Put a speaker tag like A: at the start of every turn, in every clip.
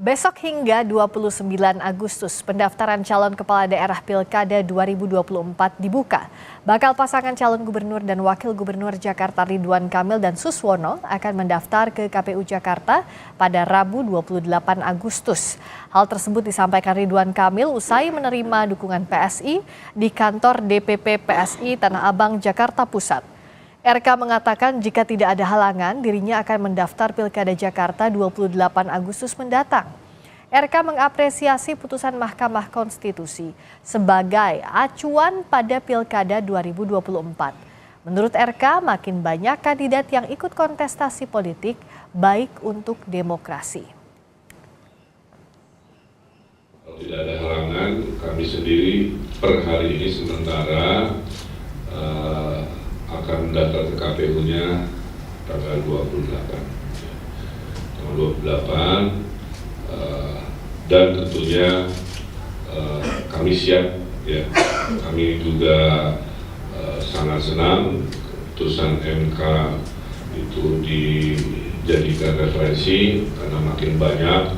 A: Besok hingga 29 Agustus, pendaftaran calon kepala daerah Pilkada 2024 dibuka. Bakal pasangan calon gubernur dan wakil gubernur Jakarta Ridwan Kamil dan Suswono akan mendaftar ke KPU Jakarta pada Rabu 28 Agustus. Hal tersebut disampaikan Ridwan Kamil usai menerima dukungan PSI di kantor DPP PSI Tanah Abang, Jakarta Pusat. RK mengatakan jika tidak ada halangan, dirinya akan mendaftar Pilkada Jakarta 28 Agustus mendatang. RK mengapresiasi putusan Mahkamah Konstitusi sebagai acuan pada Pilkada 2024. Menurut RK, makin banyak kandidat yang ikut kontestasi politik, baik untuk demokrasi.
B: Kalau tidak ada halangan, kami sendiri per hari ini sementara akan mendaftar ke KPU-nya tanggal 28. Tanggal 28 dan tentunya kami siap ya. Kami juga sangat senang putusan MK itu dijadikan referensi karena makin banyak,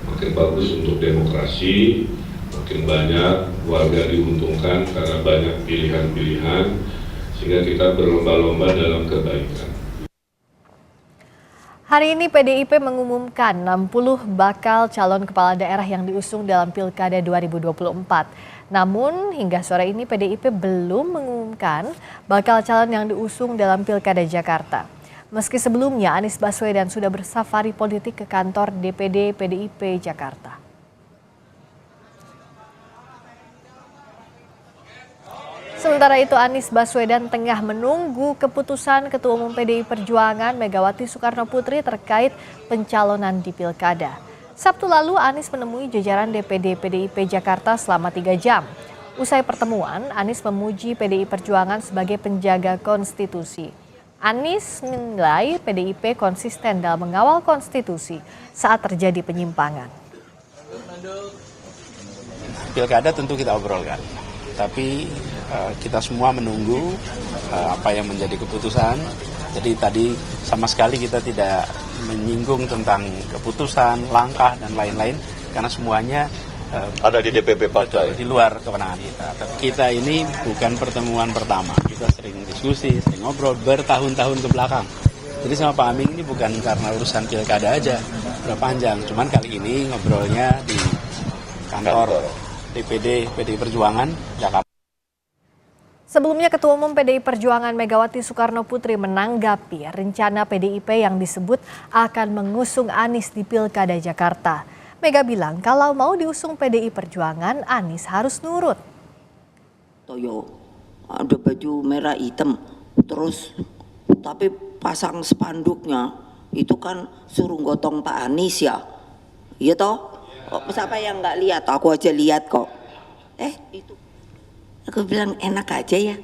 B: makin bagus untuk demokrasi, makin banyak warga diuntungkan karena banyak pilihan-pilihan, sehingga kita berlomba-lomba dalam kebaikan.
A: Hari ini PDIP mengumumkan 60 bakal calon kepala daerah yang diusung dalam Pilkada 2024. Namun hingga sore ini PDIP belum mengumumkan bakal calon yang diusung dalam Pilkada Jakarta. Meski sebelumnya Anies Baswedan sudah bersafari politik ke kantor DPD PDIP Jakarta. Sementara itu Anies Baswedan tengah menunggu keputusan Ketua Umum PDI Perjuangan Megawati Soekarno Putri terkait pencalonan di Pilkada. Sabtu lalu Anies menemui jajaran DPD PDIP Jakarta selama 3 jam. Usai pertemuan, Anies memuji PDI Perjuangan sebagai penjaga konstitusi. Anies menilai PDIP konsisten dalam mengawal konstitusi saat terjadi penyimpangan.
C: Pilkada tentu kita obrolkan, tapi kita semua menunggu apa yang menjadi keputusan. Jadi tadi sama sekali kita tidak menyinggung tentang keputusan, langkah dan lain-lain karena semuanya
D: ada di DPP partai,
C: di luar kewenangan kita. Tapi kita ini bukan pertemuan pertama. Kita sering diskusi, sering ngobrol bertahun-tahun ke belakang. Jadi sama Pak Amin ini bukan karena urusan pilkada aja, udah panjang. Cuman kali ini ngobrolnya di kantor DPD PDI Perjuangan Jakarta.
A: Sebelumnya Ketua Umum PDI Perjuangan Megawati Soekarno Putri menanggapi rencana PDIP yang disebut akan mengusung Anies di Pilkada Jakarta. Mega bilang kalau mau diusung PDI Perjuangan, Anies harus nurut.
E: Toyo, ada baju merah hitam, terus tapi pasang spanduknya itu kan suruh gotong Pak Anies ya. Iya toh? Siapa yang nggak lihat? Aku aja lihat kok. Itu. Aku bilang enak aja ya,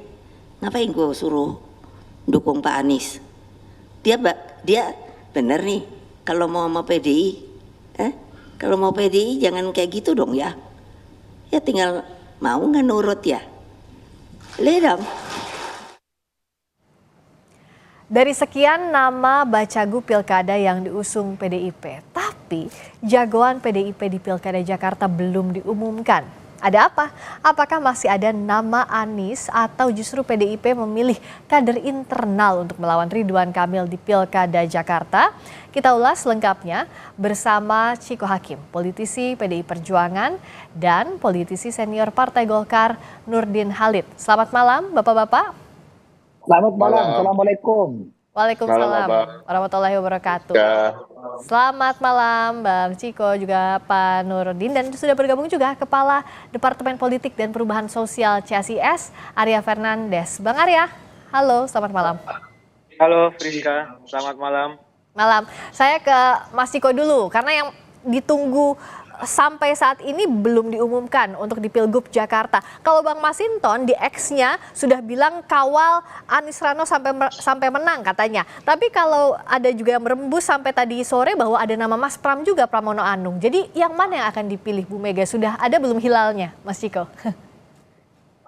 E: ngapain gue suruh dukung Pak Anies? Dia bener nih, kalau mau PDI, kalau mau PDI jangan kayak gitu dong ya. Ya tinggal mau nggak nurut ya. Lihat dong.
A: Dari sekian nama Bacagu Pilkada yang diusung PDIP, tapi jagoan PDIP di Pilkada Jakarta belum diumumkan. Ada apa? Apakah masih ada nama Anies atau justru PDIP memilih kader internal untuk melawan Ridwan Kamil di Pilkada Jakarta? Kita ulas lengkapnya bersama Ciko Hakim, politisi PDI Perjuangan dan politisi senior Partai Golkar Nurdin Halid. Selamat malam Bapak-Bapak.
F: Selamat malam, Assalamualaikum.
A: Waalaikumsalam warahmatullahi wabarakatuh.
D: Ya.
A: Selamat malam Bang Ciko, juga Pak Nurdin, dan sudah bergabung juga Kepala Departemen Politik dan Perubahan Sosial CSIS, Arya Fernandes. Bang Arya, halo, selamat malam.
G: Halo Friska, selamat malam.
A: Malam, saya ke Mas Ciko dulu, karena yang ditunggu sampai saat ini belum diumumkan untuk di Pilgub Jakarta. Kalau Bang Masinton di X-nya sudah bilang kawal Anies Rano sampai menang katanya. Tapi kalau ada juga yang merembus sampai tadi sore bahwa ada nama Mas Pram juga, Pramono Anung. Jadi yang mana yang akan dipilih Bu Mega? Sudah ada belum hilalnya, Mas Ciko?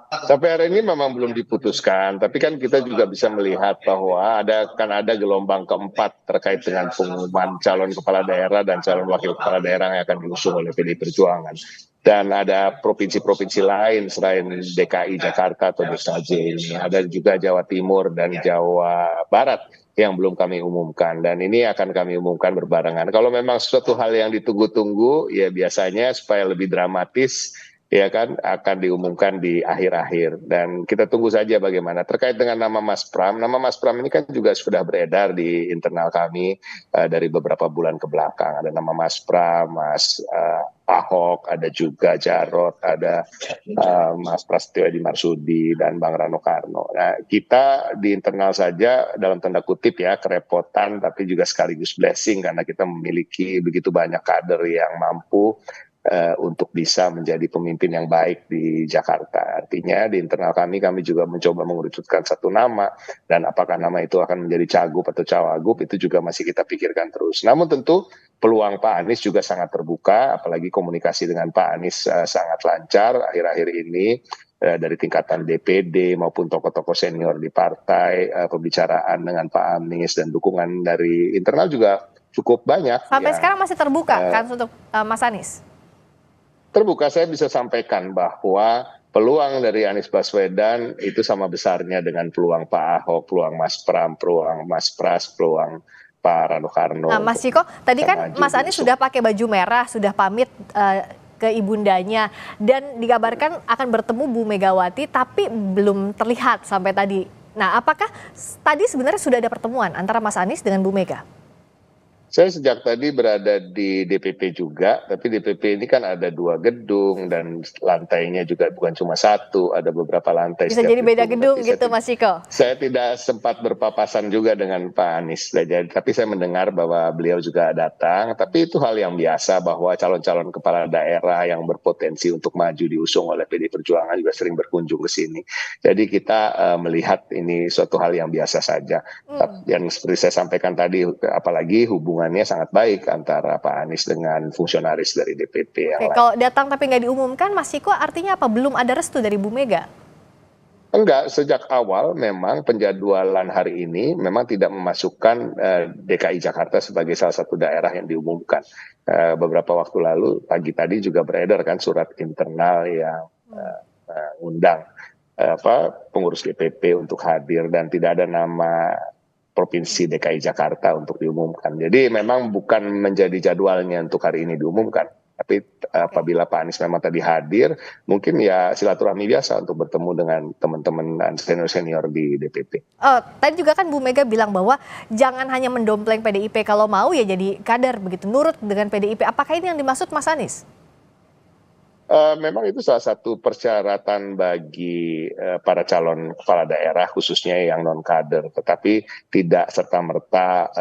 H: Sampai hari ini memang belum diputuskan, tapi kan kita juga bisa melihat bahwa akan ada gelombang keempat terkait dengan pengumuman calon kepala daerah dan calon wakil kepala daerah yang akan diusung oleh PDI Perjuangan. Dan ada provinsi-provinsi lain selain DKI Jakarta atau DKJ ini. Ada juga Jawa Timur dan Jawa Barat yang belum kami umumkan. Dan ini akan kami umumkan berbarengan. Kalau memang suatu hal yang ditunggu-tunggu, ya biasanya supaya lebih dramatis, ya kan akan diumumkan di akhir-akhir, dan kita tunggu saja bagaimana terkait dengan nama Mas Pram. Nama Mas Pram ini kan juga sudah beredar di internal kami dari beberapa bulan ke belakang. Ada nama Mas Pram, Mas Ahok, ada juga Jarot, ada Mas Prasetyo Edi Marsudi dan Bang Rano Karno. Nah, kita di internal saja dalam tanda kutip ya kerepotan, tapi juga sekaligus blessing karena kita memiliki begitu banyak kader yang mampu untuk bisa menjadi pemimpin yang baik di Jakarta. Artinya di internal kami juga mencoba mengerucutkan satu nama, dan apakah nama itu akan menjadi cagup atau cawagup itu juga masih kita pikirkan terus. Namun tentu peluang Pak Anies juga sangat terbuka, apalagi komunikasi dengan Pak Anies sangat lancar akhir-akhir ini. Dari tingkatan DPD maupun tokoh-tokoh senior di partai, pembicaraan dengan Pak Anies dan dukungan dari internal juga cukup banyak.
A: Sampai sekarang masih terbuka kan untuk Mas Anies?
H: Terbuka, saya bisa sampaikan bahwa peluang dari Anies Baswedan itu sama besarnya dengan peluang Pak Ahok, peluang Mas Pram, peluang Mas Pras, peluang Pak Rano Karno.
A: Nah, Mas Ciko, tadi kan Mas Anies sudah pakai baju merah, sudah pamit ke ibundanya, dan dikabarkan akan bertemu Bu Megawati, tapi belum terlihat sampai tadi. Nah, apakah tadi sebenarnya sudah ada pertemuan antara Mas Anies dengan Bu Mega?
H: Saya sejak tadi berada di DPP juga, tapi DPP ini kan ada 2 gedung dan lantainya juga bukan cuma satu, ada beberapa lantai.
A: Bisa jadi beda gedung gitu Mas Ciko?
H: Saya tidak sempat berpapasan juga dengan Pak Anies, tapi saya mendengar bahwa beliau juga datang, tapi itu hal yang biasa bahwa calon-calon kepala daerah yang berpotensi untuk maju diusung oleh PDI Perjuangan juga sering berkunjung ke sini. Jadi kita melihat ini suatu hal yang biasa saja. Dan seperti saya sampaikan tadi, apalagi hubungannya sangat baik antara Pak Anies dengan fungsionaris dari DPP yang lain.
A: Kalau datang tapi nggak diumumkan, Mas Ciko, artinya apa? Belum ada restu dari Bu Mega?
H: Enggak, sejak awal memang penjadwalan hari ini memang tidak memasukkan DKI Jakarta sebagai salah satu daerah yang diumumkan. Beberapa waktu lalu, pagi tadi juga beredar kan surat internal yang undang pengurus DPP untuk hadir, dan tidak ada nama Provinsi DKI Jakarta untuk diumumkan. Jadi memang bukan menjadi jadwalnya untuk hari ini diumumkan. Tapi apabila Pak Anies memang tadi hadir, mungkin ya silaturahmi biasa untuk bertemu dengan teman-teman dan senior-senior di DPP.
A: Tadi juga kan Bu Mega bilang bahwa jangan hanya mendompleng PDIP, kalau mau ya jadi kader begitu, nurut dengan PDIP. Apakah ini yang dimaksud Mas Anies?
H: Memang itu salah satu persyaratan bagi para calon kepala daerah khususnya yang non kader, tetapi tidak serta-merta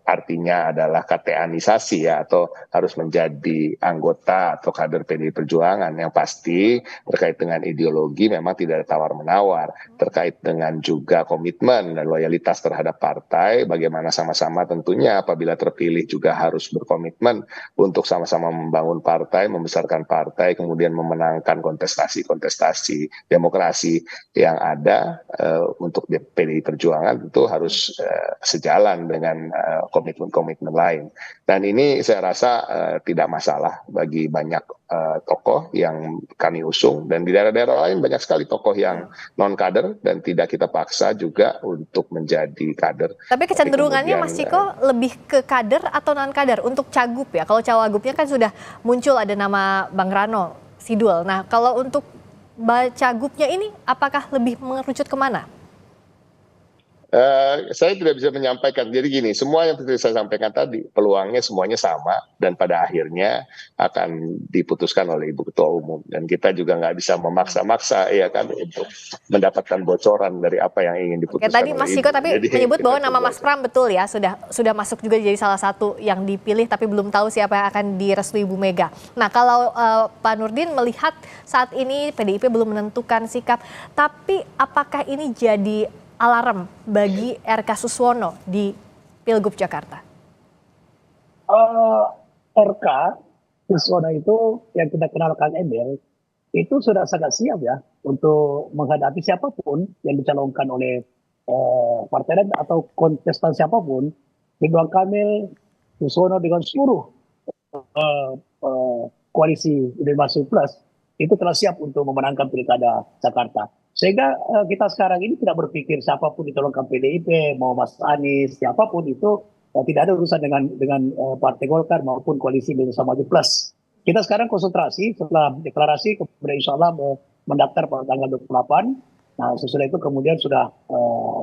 H: artinya adalah KTA-nisasi ya, atau harus menjadi anggota atau kader PDI Perjuangan. Yang pasti terkait dengan ideologi memang tidak ada tawar-menawar, terkait dengan juga komitmen dan loyalitas terhadap partai, bagaimana sama-sama tentunya apabila terpilih juga harus berkomitmen untuk sama-sama membangun partai, membesarkan partai, kemudian memenangkan kontestasi demokrasi yang ada untuk PDI Perjuangan, itu harus sejalan dengan komitmen-komitmen lain. Dan ini saya rasa tidak masalah bagi banyak tokoh yang kami usung, dan di daerah-daerah lain banyak sekali tokoh yang non kader dan tidak kita paksa juga untuk menjadi kader.
A: Tapi kecenderungannya Mas Ciko lebih ke kader atau non kader untuk cagup ya? Kalau cawagupnya kan sudah muncul ada nama Bang Rano Sidul. Nah, kalau untuk cagupnya ini apakah lebih mengerucut kemana?
H: Saya tidak bisa menyampaikan. Jadi gini, semua yang saya sampaikan tadi, peluangnya semuanya sama, dan pada akhirnya akan diputuskan oleh Ibu Ketua Umum. Dan kita juga nggak bisa memaksa-maksa ya kan untuk mendapatkan bocoran dari apa yang ingin diputuskan.
A: Tadi Mas Ciko tapi menyebut bahwa nama Mas Pram betul ya, sudah masuk juga jadi salah satu yang dipilih, tapi belum tahu siapa yang akan direstui Bu Mega. Nah, kalau Pak Nurdin melihat saat ini PDIP belum menentukan sikap, tapi apakah ini jadi alarm bagi RK Suswono di Pilgub Jakarta?
F: RK Suswono itu yang kita kenal Kang Emil, itu sudah sangat siap ya untuk menghadapi siapapun yang dicalonkan oleh partai lain atau kontestan siapapun. Ridwan Kamil, Yuswono dengan seluruh eh, eh, koalisi Indonesia Maju Plus itu telah siap untuk memenangkan pilkada Jakarta. Sehingga kita sekarang ini tidak berpikir siapapun dicalonkan PDIP, mau Mas Anies, siapapun itu tidak ada urusan dengan Partai Golkar maupun koalisi Indonesia Maju Plus. Kita sekarang konsentrasi setelah deklarasi, kemudian insya Allah mendaftar pada tanggal 28. Nah, sesudah itu kemudian sudah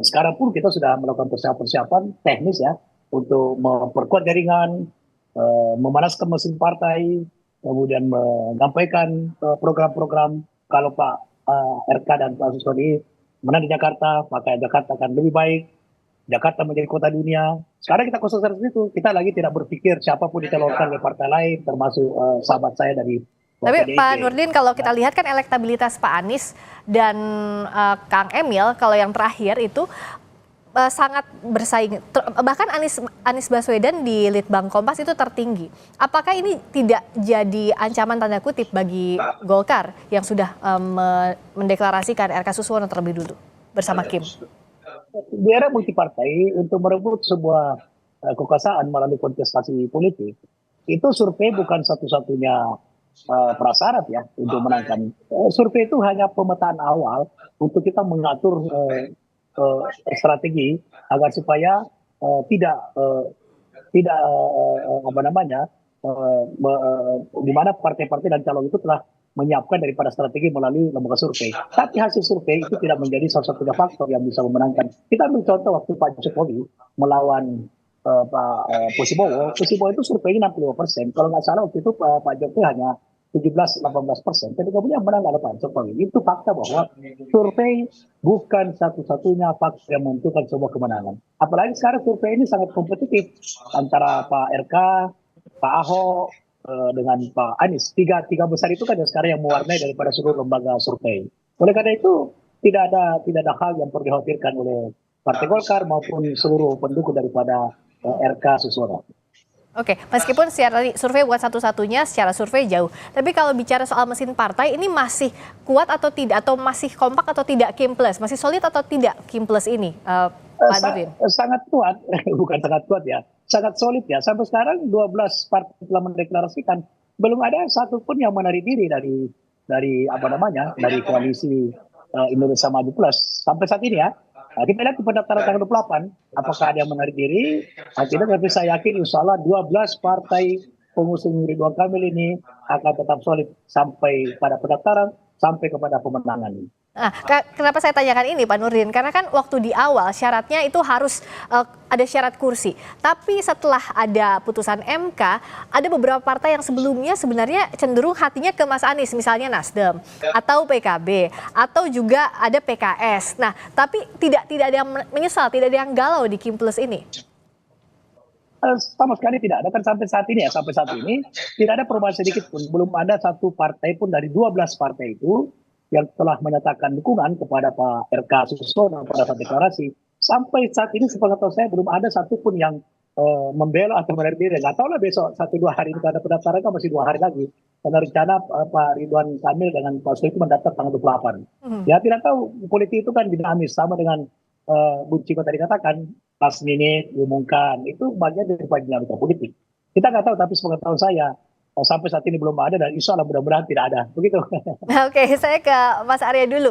F: sekarang pun kita sudah melakukan persiapan teknis ya untuk memperkuat jaringan, memanaskan mesin partai, kemudian menyampaikan program-program kalau Pak RK dan Pak Suswani menang di Jakarta, maka Jakarta akan lebih baik. Jakarta menjadi kota dunia. Sekarang kita konsentrasi itu. Kita lagi tidak berpikir siapapun dicalonkan oleh partai lain, termasuk sahabat saya dari
A: Tapi
F: PDIP.
A: Pak Nurdin, kalau kita lihat kan elektabilitas Pak Anies dan Kang Emil, kalau yang terakhir itu sangat bersaing. Bahkan Anies Baswedan di Litbang Kompas itu tertinggi. Apakah ini tidak jadi ancaman tanda kutip bagi Golkar yang sudah mendeklarasikan RK Suswono terlebih dulu bersama Kim?
F: Di era multipartai untuk merebut sebuah kekuasaan melalui kontestasi politik, itu survei bukan satu-satunya prasyarat ya untuk menangkan. Survei itu hanya pemetaan awal untuk kita mengatur strategi agar supaya tidak di mana partai-partai dan calon itu telah menyiapkan daripada strategi melalui lembaga survei. Tapi hasil survei itu tidak menjadi salah satunya faktor yang bisa memenangkan. Kita ambil contoh waktu Pak Jokowi melawan Pak Posibowo. Posibowo itu surveinya 65%. Kalau nggak salah waktu itu Pak Jokowi hanya 17-18%. Jadi kemudian menang ada Pak Jokowi. Itu fakta bahwa survei bukan satu-satunya faktor yang menentukan sebuah kemenangan. Apalagi sekarang survei ini sangat kompetitif antara Pak RK, Pak Ahok, dengan Pak Anies. Tiga besar itu kan yang sekarang yang mewarnai daripada seluruh lembaga survei. Oleh karena itu tidak ada hal yang perlu dikhawatirkan oleh Partai Golkar maupun seluruh pendukung daripada RK Suswono.
A: Oke, meskipun secara survei bukan satu-satunya, secara survei jauh. Tapi kalau bicara soal mesin partai, ini masih kuat atau tidak? Atau masih kompak atau tidak Kim Plus? Masih solid atau tidak Kim Plus ini, Pak Nurdin?
F: Sangat kuat, bukan sangat kuat ya. Sangat solid ya. Sampai sekarang 12 partai telah mendeklarasikan. Belum ada satupun yang menarik diri dari koalisi Indonesia Maju Plus. Sampai saat ini ya. Nah, kita lihat di pendaftaran tanggal 28, apakah ada yang menarik diri? Tapi saya yakin insya Allah 12 partai pengusung Ridwan Kamil ini akan tetap solid sampai pada pendaftaran, sampai kepada pemenangan.
A: Nah, kenapa saya tanyakan ini Pak Nurdin? Karena kan waktu di awal syaratnya itu harus ada syarat kursi. Tapi setelah ada putusan MK, ada beberapa partai yang sebelumnya sebenarnya cenderung hatinya ke Mas Anies, misalnya Nasdem atau PKB atau juga ada PKS. Nah, tapi tidak ada yang menyesal, tidak ada yang galau di Kim Plus ini.
F: Sama sekali tidak ada, kan sampai saat ini tidak ada perubahan sedikit pun. Belum ada satu partai pun dari 12 partai itu yang telah menyatakan dukungan kepada Pak RK Suswono pada saat deklarasi. Sampai saat ini sepengetahuan saya belum ada satupun yang membela atau menarik diri. Nggak tahu lah besok 1-2 hari itu ada pendaftaran kan masih 2 hari lagi. Karena rencana Pak Ridwan Kamil dengan Pak Soe itu mendaftar tanggal 28. Ya tidak tahu, politik itu kan dinamis sama dengan Bu Ciko tadi katakan, last minute diumumkan, itu bagian dari dinamika politik. Kita nggak tahu, tapi sepengetahuan saya sampai saat ini belum ada dan insya Allah mudah-mudahan tidak ada. Begitu.
A: Oke, saya ke Mas Arya dulu.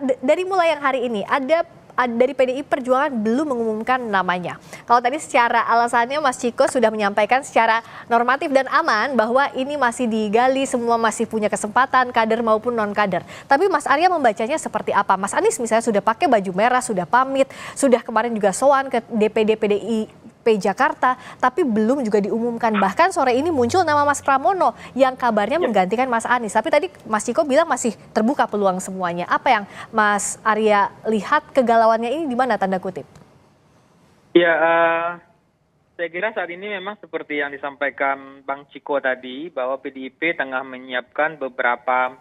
A: Dari mulai yang hari ini, ada dari PDI Perjuangan belum mengumumkan namanya. Kalau tadi secara alasannya Mas Ciko sudah menyampaikan secara normatif dan aman bahwa ini masih digali, semua masih punya kesempatan, kader maupun non-kader. Tapi Mas Arya membacanya seperti apa? Mas Anies misalnya sudah pakai baju merah, sudah pamit, sudah kemarin juga sowan ke DPD PDIP Jakarta, tapi belum juga diumumkan. Bahkan sore ini muncul nama Mas Pramono yang kabarnya menggantikan Mas Anies. Tapi tadi Mas Ciko bilang masih terbuka peluang semuanya. Apa yang Mas Arya lihat kegalauannya ini di mana tanda kutip?
G: Ya, saya kira saat ini memang seperti yang disampaikan Bang Ciko tadi, bahwa PDIP tengah menyiapkan beberapa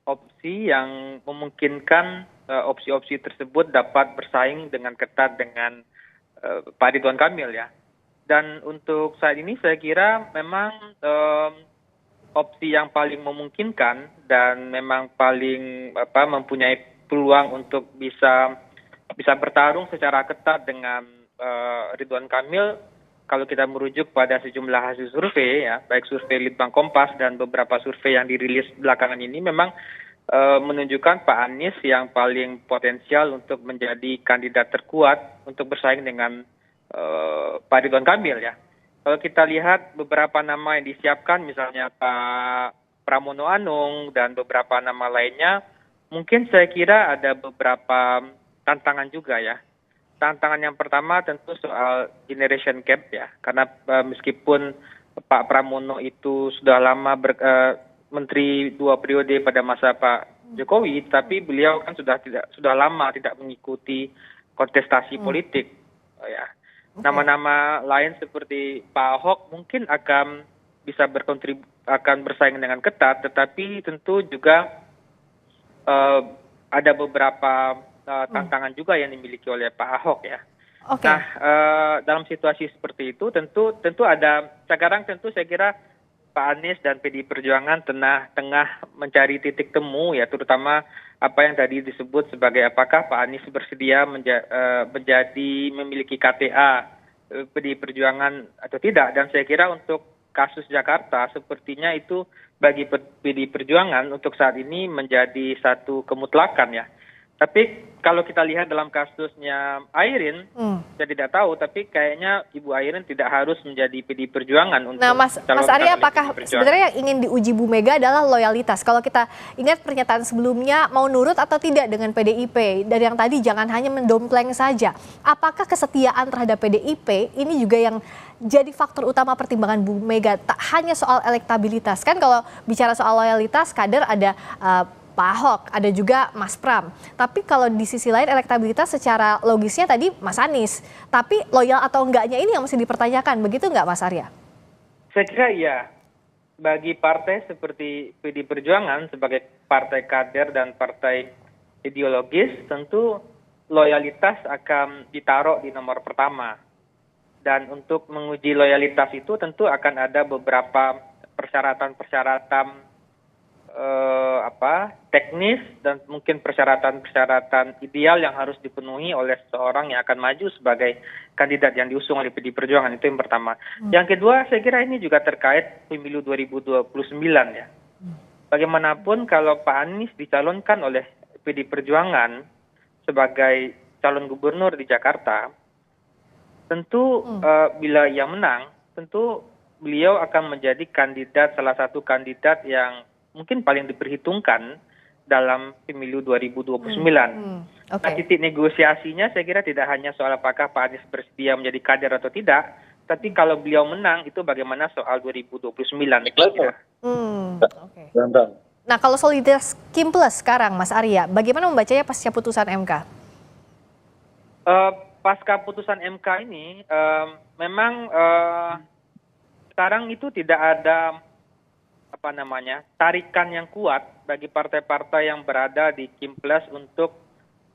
G: opsi yang memungkinkan opsi-opsi tersebut dapat bersaing dengan ketat dengan Pak Ridwan Kamil ya. Dan untuk saat ini saya kira memang opsi yang paling memungkinkan dan memang paling mempunyai peluang untuk bisa bertarung secara ketat dengan Ridwan Kamil kalau kita merujuk pada sejumlah hasil survei ya, baik survei Litbang Kompas dan beberapa survei yang dirilis belakangan ini memang menunjukkan Pak Anies yang paling potensial untuk menjadi kandidat terkuat untuk bersaing dengan Pak Ridwan Kamil ya. Kalau kita lihat beberapa nama yang disiapkan, misalnya Pak Pramono Anung dan beberapa nama lainnya, mungkin saya kira ada beberapa tantangan juga ya. Tantangan yang pertama tentu soal generation gap ya, karena meskipun Pak Pramono itu sudah lama menteri 2 periode pada masa Pak Jokowi, tapi beliau kan sudah lama tidak mengikuti kontestasi politik ya. Nama-nama lain seperti Pak Ahok mungkin akan bisa akan bersaing dengan ketat, tetapi tentu juga ada beberapa tantangan juga yang dimiliki oleh Pak Ahok ya.
A: Oke.
G: Nah, dalam situasi seperti itu tentu ada sekarang tentu saya kira Pak Anies dan PDI Perjuangan tengah mencari titik temu ya, terutama apa yang tadi disebut sebagai apakah Pak Anies bersedia memiliki KTA PDI Perjuangan atau tidak. Dan saya kira untuk kasus Jakarta sepertinya itu bagi PDI Perjuangan untuk saat ini menjadi satu kemutlakan ya. Tapi kalau kita lihat dalam kasusnya Airin, saya tidak tahu, tapi kayaknya Ibu Airin tidak harus menjadi PDI Perjuangan untuk
A: Nah, Mas Arya, apakah sebenarnya yang ingin diuji Bu Mega adalah loyalitas? Kalau kita ingat pernyataan sebelumnya, mau nurut atau tidak dengan PDIP, dari yang tadi jangan hanya mendompleng saja. Apakah kesetiaan terhadap PDIP ini juga yang jadi faktor utama pertimbangan Bu Mega? Tak hanya soal elektabilitas, kan kalau bicara soal loyalitas, kader ada Pak Ahok, ada juga Mas Pram. Tapi kalau di sisi lain elektabilitas secara logisnya tadi Mas Anies. Tapi loyal atau enggaknya ini yang mesti dipertanyakan, begitu enggak Mas Arya?
G: Saya kira iya. Bagi partai seperti PDI Perjuangan sebagai partai kader dan partai ideologis, tentu loyalitas akan ditaruh di nomor pertama. Dan untuk menguji loyalitas itu tentu akan ada beberapa persyaratan-persyaratan teknis dan mungkin persyaratan-persyaratan ideal yang harus dipenuhi oleh seseorang yang akan maju sebagai kandidat yang diusung oleh PDI Perjuangan, itu yang pertama. Yang kedua, saya kira ini juga terkait pemilu 2029 ya. Bagaimanapun kalau Pak Anies dicalonkan oleh PDI Perjuangan sebagai calon gubernur di Jakarta, tentu bila ia menang, tentu beliau akan menjadi salah satu kandidat yang mungkin paling diperhitungkan dalam pemilu 2029. Nah, titik negosiasinya saya kira tidak hanya soal apakah Pak Anies bersedia menjadi kader atau tidak, tapi kalau beliau menang itu bagaimana soal 2029.
A: Nah, kalau soliditas Kim Plus sekarang, Mas Arya, bagaimana membacanya pasca putusan MK?
G: Pasca putusan MK ini memang sekarang itu tidak ada tarikan yang kuat bagi partai-partai yang berada di Kim Plus untuk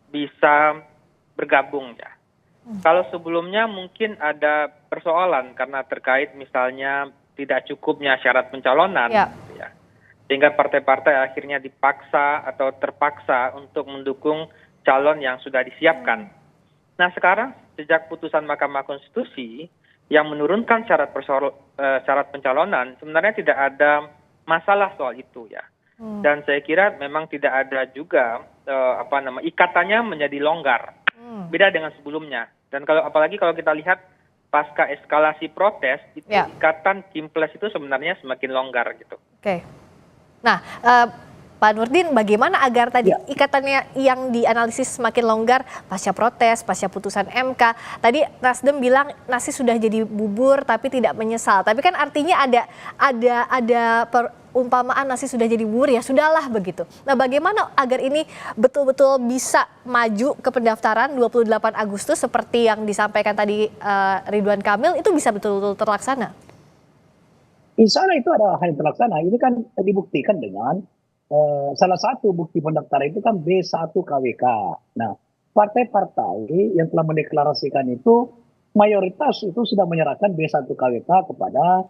G: bisa bergabung ya. Kalau sebelumnya mungkin ada persoalan karena terkait misalnya tidak cukupnya syarat pencalonan, gitu ya. Sehingga partai-partai akhirnya dipaksa atau terpaksa untuk mendukung calon yang sudah disiapkan. Nah, sekarang sejak putusan Mahkamah Konstitusi yang menurunkan syarat pencalonan, sebenarnya tidak ada masalah soal itu ya. Dan saya kira memang tidak ada juga ikatannya menjadi longgar. Beda dengan sebelumnya. Dan apalagi kalau kita lihat pasca eskalasi protes, itu ikatan Kim Plus itu sebenarnya semakin longgar gitu.
A: Oke. Nah, Pak Nurdin, bagaimana agar tadi ikatannya yang dianalisis semakin longgar pasca protes, pasca putusan MK? Tadi Nasdem bilang nasi sudah jadi bubur tapi tidak menyesal. Tapi kan artinya ada perumpamaan nasi sudah jadi bubur, ya sudahlah begitu. Nah, bagaimana agar ini betul-betul bisa maju ke pendaftaran 28 Agustus seperti yang disampaikan tadi Ridwan Kamil, itu bisa betul-betul terlaksana?
F: Insya Allah itu ada hal yang terlaksana. Ini kan dibuktikan dengan salah satu bukti pendaftaran itu kan B1 KWK. Nah, partai-partai yang telah mendeklarasikan itu mayoritas itu sudah menyerahkan B1 KWK kepada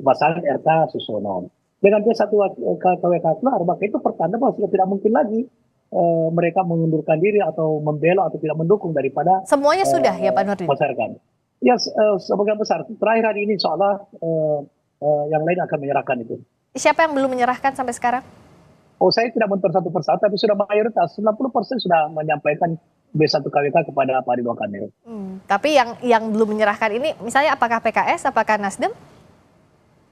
F: pasangan RK Susono. Dengan dia satu KWK keluar, maka itu pertanda bahwa sudah tidak mungkin lagi mereka mengundurkan diri atau membela atau tidak mendukung daripada
A: Semuanya sudah ya Pak Nurdin?
F: masyarakat. Ya, sebagian besar. Terakhir hari ini insya Allah yang lain akan menyerahkan itu.
A: Siapa yang belum menyerahkan sampai sekarang?
F: Oh, saya tidak mentor satu persatu, tapi sudah mayoritas 90% sudah menyampaikan B1 KWK kepada Pak Ridwan Kamil.
A: Tapi yang belum menyerahkan ini, misalnya apakah PKS, apakah Nasdem?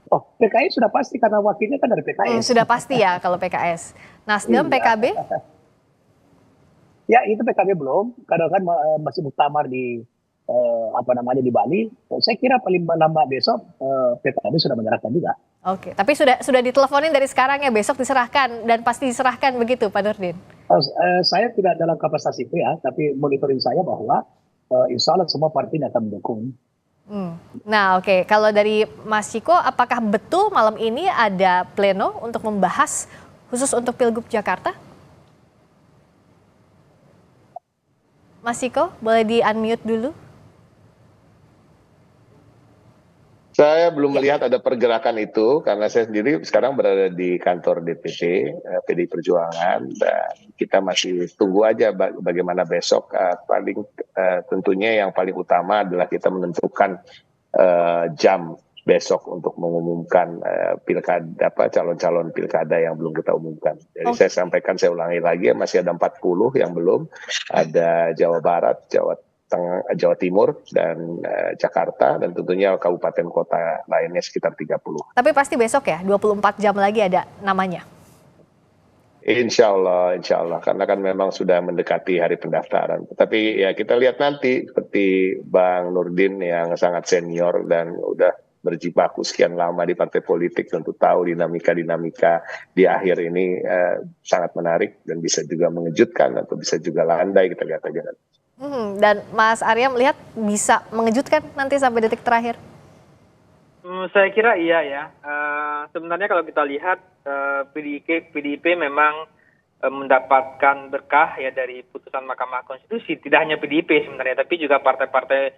F: Oh, PKS sudah pasti karena wakilnya kan dari PKS.
A: Sudah pasti ya kalau PKS. Nasdem, PKB?
F: Ya, itu PKB belum. Karena kan masih muktamar di di Bali. Saya kira paling lambat besok PKB sudah menyerahkan juga.
A: Oke, tapi sudah diteleponin dari sekarang ya, besok diserahkan dan pasti diserahkan begitu Pak Nurdin?
F: Saya tidak dalam kapasitas itu ya, tapi monitoring saya bahwa insya Allah semua partai akan mendukung.
A: Nah oke, kalau dari Mas Ciko, apakah betul malam ini ada pleno untuk membahas khusus untuk Pilgub Jakarta? Mas Ciko, boleh di-unmute dulu?
H: Saya belum melihat ada pergerakan itu karena saya sendiri sekarang berada di kantor DPP PDI Perjuangan dan kita masih tunggu aja bagaimana besok. Paling tentunya yang paling utama adalah kita menentukan jam besok untuk mengumumkan pilkada calon-calon pilkada yang belum kita umumkan. Jadi saya sampaikan, saya ulangi lagi, masih ada 40 yang belum, ada Jawa Barat, Jawa Timur, dan Jakarta, dan tentunya kabupaten kota lainnya sekitar 30.
A: Tapi pasti besok ya, 24 jam lagi ada namanya?
H: Insya Allah, karena kan memang sudah mendekati hari pendaftaran. Tapi ya kita lihat nanti, seperti Bang Nurdin yang sangat senior dan udah berjibaku sekian lama di partai politik, tentu tahu dinamika di akhir ini sangat menarik dan bisa juga mengejutkan atau bisa juga landai, kita lihat aja nanti.
A: Dan Mas Arya melihat bisa mengejutkan nanti sampai detik terakhir?
G: Saya kira iya ya. Sebenarnya kalau kita lihat PDIP memang mendapatkan berkah ya dari putusan Mahkamah Konstitusi. Tidak hanya PDIP sebenarnya, tapi juga partai-partai,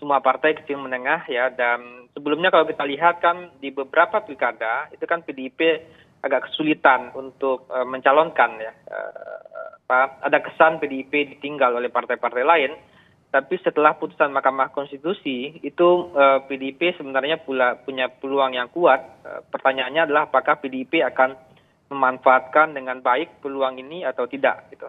G: semua partai kecil menengah ya. Dan sebelumnya kalau kita lihat kan di beberapa pilkada itu kan PDIP agak kesulitan untuk mencalonkan ya. Ada kesan PDIP ditinggal oleh partai-partai lain, tapi setelah putusan Mahkamah Konstitusi itu PDIP sebenarnya punya peluang yang kuat. Pertanyaannya adalah apakah PDIP akan memanfaatkan dengan baik peluang ini atau tidak gitu.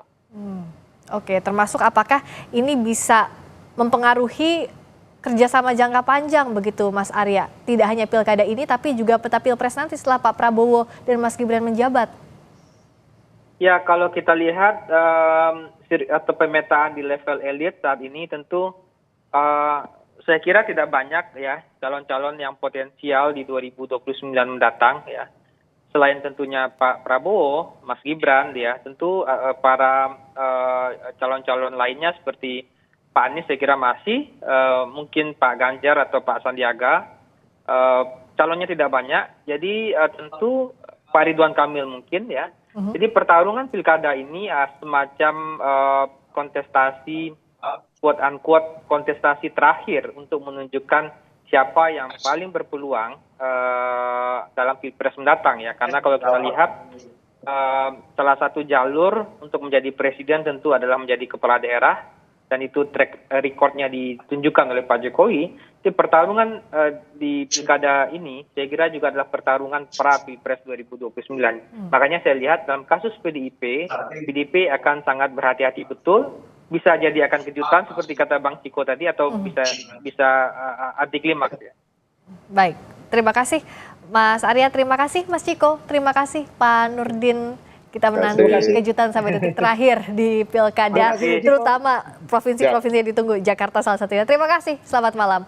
A: Oke, termasuk apakah ini bisa mempengaruhi kerjasama jangka panjang begitu Mas Arya? Tidak hanya pilkada ini tapi juga peta pilpres nanti setelah Pak Prabowo dan Mas Gibran menjabat.
G: Ya, kalau kita lihat atau pemetaan di level elit saat ini tentu saya kira tidak banyak ya calon-calon yang potensial di 2029 mendatang ya. Selain tentunya Pak Prabowo, Mas Gibran ya, tentu para calon-calon lainnya seperti Pak Anies saya kira masih, mungkin Pak Ganjar atau Pak Sandiaga, calonnya tidak banyak. Jadi tentu Pak Ridwan Kamil mungkin ya. Jadi pertarungan pilkada ini semacam kontestasi, quote unquote kontestasi terakhir untuk menunjukkan siapa yang paling berpeluang dalam pilpres mendatang ya. Karena kalau kita lihat salah satu jalur untuk menjadi presiden tentu adalah menjadi kepala daerah, dan itu track recordnya ditunjukkan oleh Pak Jokowi. Jadi pertarungan di pilkada ini saya kira juga adalah pertarungan pra Pilpres 2029. Makanya saya lihat dalam kasus PDIP akan sangat berhati-hati betul. Bisa jadi akan kejutan seperti kata Bang Ciko tadi, atau bisa anti klimaks ya.
A: Baik, terima kasih Mas Arya, terima kasih Mas Ciko, terima kasih Pak Nurdin. Kita menanti kejutan sampai detik terakhir di pilkada, terutama provinsi-provinsi yang ditunggu, Jakarta salah satunya. Terima kasih, selamat malam.